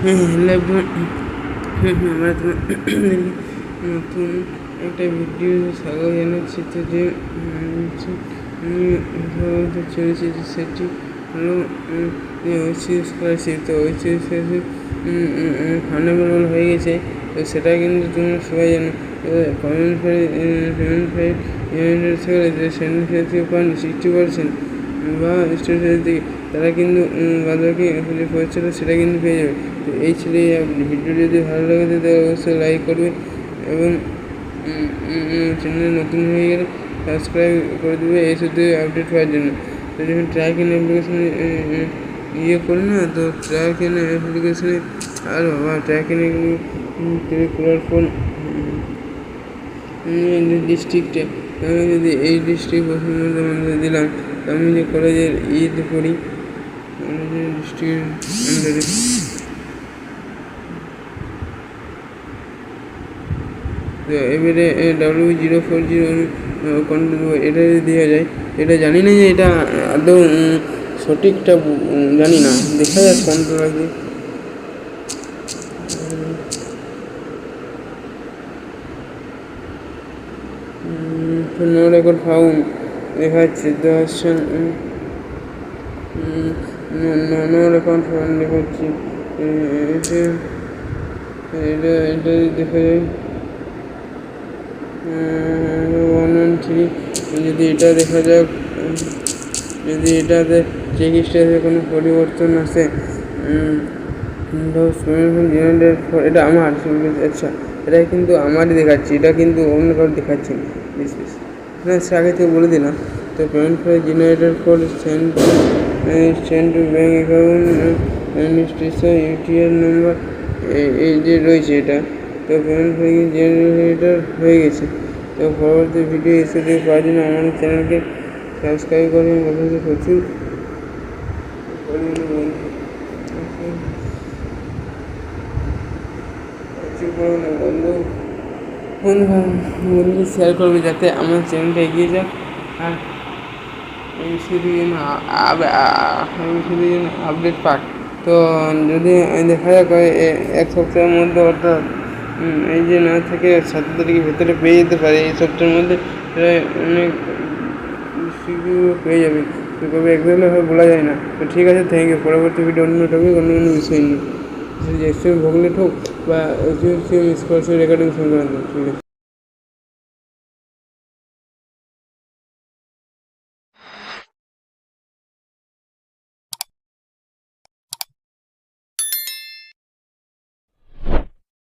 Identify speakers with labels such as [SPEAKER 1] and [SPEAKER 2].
[SPEAKER 1] Hello everyone, আমরা নতুন একটা ভিডিও স্বাগত জানাচ্ছি। তো যে চলেছে যে সেটি হলো ওয়েব স্কলারশিপ। তো ওয়েব স্কলারশিপ ফান্ডামেন্টাল হয়ে গেছে। তো সেটা কিন্তু তোমরা সবাই জানো। পেমেন্ট ফাইল থেকে পান 60% বা স্টুডেন্ট থেকে তারা কিন্তু বাদবাকি পয়সাটা সেটা কিন্তু পেয়ে যাবে। তো এই ছিল ভিডিও। যদি ভালো লাগে তাহলে অবশ্যই লাইক করবে এবং চ্যানেল নতুন হয়ে গেলে সাবস্ক্রাইব করে দেবে এই শুধু আপডেট পাওয়ার জন্য। তো যখন ট্র্যাকিং অ্যাপ্লিকেশনে করি না, তো ট্র্যাকিং অ্যাপ্লিকেশনে আর বাবা ট্র্যাকিং করার পর ডিস্ট্রিক্টে আমি যদি এই ডিস্ট্রিক্ট পশ্চিমবঙ্গের মধ্যে দিলাম, আমি যে কলেজের পড়ি কলেজের ডিস্ট্রিক্ট আন্ডারে তো এবারে W040 এটা যদি দেওয়া যায়, এটা জানি না যে এটা আদৌ সঠিকটা জানি না, দেখা যাক কোনটা লাগে। নো রেকর্ড ফাউন্ড দেখাচ্ছে 10 নো রেকর্ড ফাউন্ড দেখাচ্ছে। এটা দেখা যায় 113। যদি এটা দেখা যাক, যদি এটাতে চেক স্টেজে কোনো পরিবর্তন আসে, এটা আমার। আচ্ছা, এটা কিন্তু আমারই দেখাচ্ছি, এটা কিন্তু অন্য কারো দেখাচ্ছে না। সে আগে থেকে বলে দিলাম। তো payment file generator for send to bank account administration UTR number এই যে রয়েছে এটা। তো পেমেন্ট ফাইল জেনারেটর হয়ে গেছে। তো পরবর্তী ভিডিও এসে দিয়ে পাওয়ার জন্য আমাদের চ্যানেলকে সাবস্ক্রাইব করে প্রচুর বন্ধু শেয়ার করবে যাতে আমার চ্যানেলটা এগিয়ে যাক। আর এই শুধু যেন আপডেট পাক। তো যদি দেখা যাক 1 সপ্তাহের মধ্যে, অর্থাৎ এই যে না থেকে 7 তারিখের ভেতরে পেয়ে যেতে পারে, এই সপ্তাহের মধ্যে অনেক পেয়ে যাবে। তো কবে এক্সাক্টলি বলা যায় না। তো ঠিক আছে, থ্যাংক ইউ। পরবর্তী ভিডিও অন্য টপিক, অন্য বিষয় নিয়ে, এক্সট্রিম ভোগলেট হোক বা স্কলারশিপ রেকর্ডিং সংক্রান্ত। ঠিক আছে।